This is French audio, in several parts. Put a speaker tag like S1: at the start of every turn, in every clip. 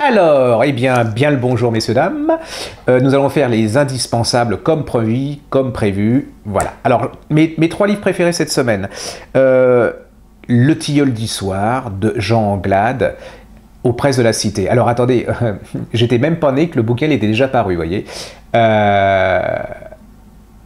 S1: Alors, eh bien le bonjour messieurs, dames. Nous allons faire les indispensables comme prévu. Voilà. Alors, mes trois livres préférés cette semaine. Le Tilleul du soir de Jean Anglade aux Presses de la Cité. Alors attendez, j'étais même pas né que le bouquin était déjà paru, vous voyez.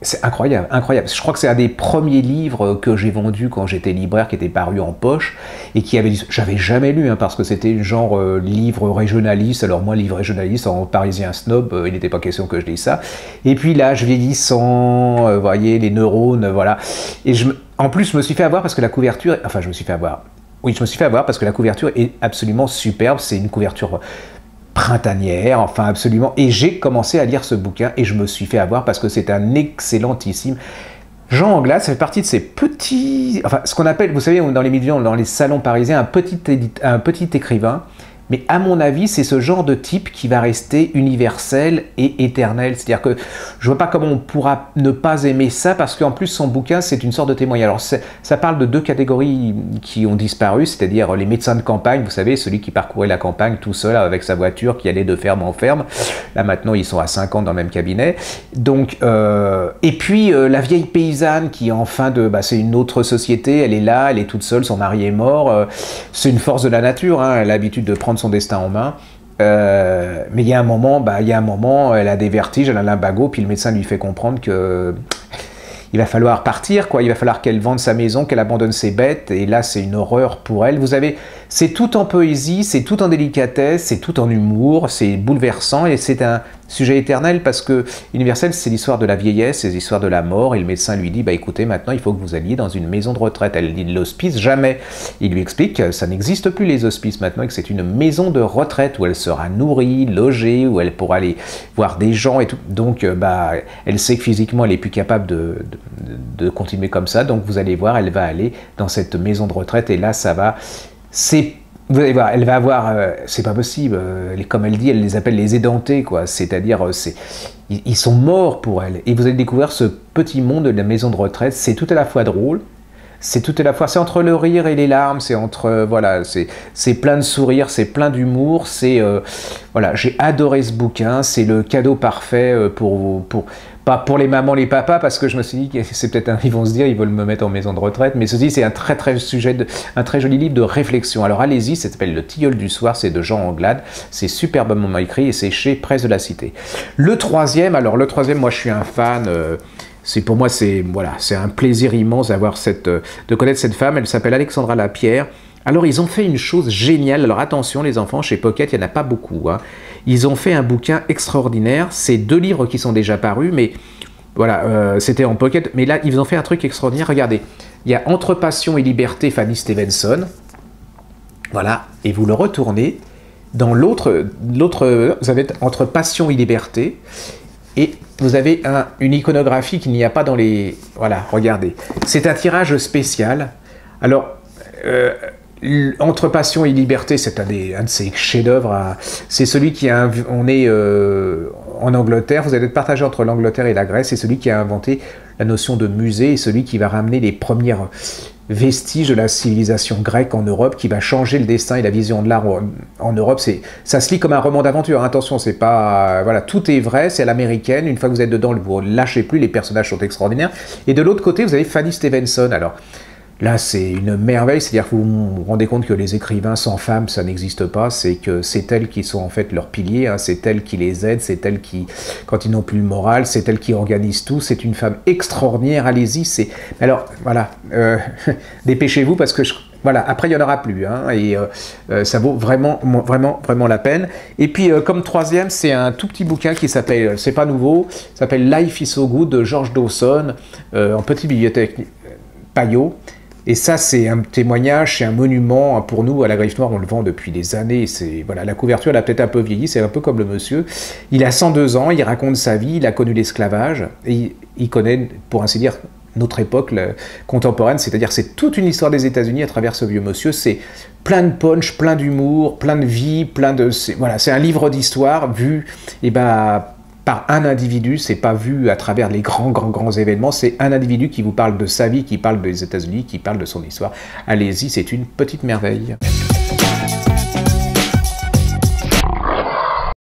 S1: C'est incroyable, incroyable. Je crois que c'est un des premiers livres que j'ai vendu quand j'étais libraire, qui était paru en poche, et qui avait... J'avais jamais lu, hein, parce que c'était une genre livre régionaliste. Alors moi, livre régionaliste, en parisien snob, il n'était pas question que je lise ça. Et puis l'âge vieillissant, vous voyez, les neurones, voilà. Et en plus, je me suis fait avoir parce que la couverture... Enfin, je me suis fait avoir... Oui, je me suis fait avoir parce que la couverture est absolument superbe. C'est une couverture printanière, enfin absolument. Et j'ai commencé à lire ce bouquin et je me suis fait avoir parce que c'est un excellentissime. Jean Anglade, ça fait partie de ces petits... Enfin, ce qu'on appelle, vous savez, dans les milieux, dans les salons parisiens, un petit écrivain. Mais à mon avis, c'est ce genre de type qui va rester universel et éternel. C'est-à-dire que je ne vois pas comment on pourra ne pas aimer ça, parce qu'en plus, son bouquin, c'est une sorte de témoignage. Alors, ça parle de deux catégories qui ont disparu, c'est-à-dire les médecins de campagne, vous savez, celui qui parcourait la campagne tout seul avec sa voiture, qui allait de ferme en ferme. Là, maintenant, ils sont à 50 dans le même cabinet. Donc, et puis, la vieille paysanne qui est en fin de... Bah, c'est une autre société, elle est là, elle est toute seule, son mari est mort. C'est une force de la nature, hein, elle a l'habitude de prendre son destin en main, mais il y a un moment, elle a des vertiges, elle a un lumbago, puis le médecin lui fait comprendre que il va falloir partir, quoi. Il va falloir qu'elle vende sa maison, qu'elle abandonne ses bêtes, et là c'est une horreur pour elle. Vous avez, c'est tout en poésie, c'est tout en délicatesse, c'est tout en humour, c'est bouleversant, et c'est un sujet éternel parce que universel, c'est l'histoire de la vieillesse, c'est l'histoire de la mort, et le médecin lui dit, bah écoutez, maintenant il faut que vous alliez dans une maison de retraite. Elle dit l'hospice, jamais. Il lui explique que ça n'existe plus les hospices maintenant, et que c'est une maison de retraite où elle sera nourrie, logée, où elle pourra aller voir des gens et tout. Donc bah, elle sait que physiquement elle est plus capable de continuer comme ça, donc vous allez voir, elle va aller dans cette maison de retraite, et là ça va, vous allez voir, elle va avoir, c'est pas possible, comme elle dit, elle les appelle les édentés, quoi, c'est-à-dire, ils sont morts pour elle, et vous allez découvrir ce petit monde de la maison de retraite. C'est tout à la fois drôle, c'est tout à la fois, c'est entre le rire et les larmes, c'est entre, voilà, c'est plein de sourires, c'est plein d'humour, c'est, voilà, j'ai adoré ce bouquin, c'est le cadeau parfait pas pour les mamans, les papas, parce que je me suis dit que c'est peut-être ils vont se dire, ils veulent me mettre en maison de retraite, mais ceci, c'est un très joli livre de réflexion. Alors allez-y, ça s'appelle Le Tilleul du soir, c'est de Jean Anglade, c'est superbement écrit et c'est chez Presse de la Cité. Le troisième, moi je suis un fan, pour moi, c'est voilà, un plaisir immense de connaître cette femme. Elle s'appelle Alexandra Lapierre. Alors, ils ont fait une chose géniale. Alors, attention, les enfants, chez Pocket, il n'y en a pas beaucoup, hein. Ils ont fait un bouquin extraordinaire. C'est 2 livres qui sont déjà parus, mais voilà, c'était en Pocket. Mais là, ils ont fait un truc extraordinaire. Regardez, il y a Entre passion et liberté, Fanny Stevenson. Voilà, et vous le retournez. Dans l'autre, vous avez Entre passion et liberté. Et vous avez une iconographie qu'il n'y a pas dans les... Voilà, regardez. C'est un tirage spécial. Alors, Entre passion et liberté, c'est un de ses chefs-d'œuvre. C'est celui qui a... On est en Angleterre, vous allez être partagé entre l'Angleterre et la Grèce. C'est celui qui a inventé la notion de musée et celui qui va ramener les premières vestiges de la civilisation grecque en Europe, qui va changer le destin et la vision de l'art en Europe. Ça se lit comme un roman d'aventure. Attention, c'est pas... Voilà, tout est vrai, c'est à l'américaine. Une fois que vous êtes dedans, vous ne lâchez plus, les personnages sont extraordinaires. Et de l'autre côté, vous avez Fanny Stevenson. Alors, là, c'est une merveille, c'est-à-dire que vous vous rendez compte que les écrivains sans femmes, ça n'existe pas, c'est que c'est elles qui sont en fait leurs piliers, hein, c'est elles qui les aident, c'est elles qui, quand ils n'ont plus le moral, c'est elles qui organisent tout, c'est une femme extraordinaire, allez-y, c'est... Alors, voilà, dépêchez-vous parce que, voilà, après il n'y en aura plus, hein, et ça vaut vraiment la peine. Et puis, comme troisième, c'est un tout petit bouquin qui s'appelle, c'est pas nouveau, s'appelle Life is so good de George Dawson, en petite bibliothèque Payot. Et ça, c'est un témoignage, c'est un monument pour nous. À la Griffe Noire, on le vend depuis des années. Voilà, la couverture, elle a peut-être un peu vieilli, c'est un peu comme le monsieur. Il a 102 ans, il raconte sa vie, il a connu l'esclavage, et il connaît, pour ainsi dire, notre époque contemporaine, c'est-à-dire c'est toute une histoire des États-Unis à travers ce vieux monsieur. C'est plein de punch, plein d'humour, plein de vie, voilà, c'est un livre d'histoire vu, et ben, par un individu, c'est pas vu à travers les grands événements, c'est un individu qui vous parle de sa vie, qui parle des États-Unis, qui parle de son histoire. Allez-y, c'est une petite merveille.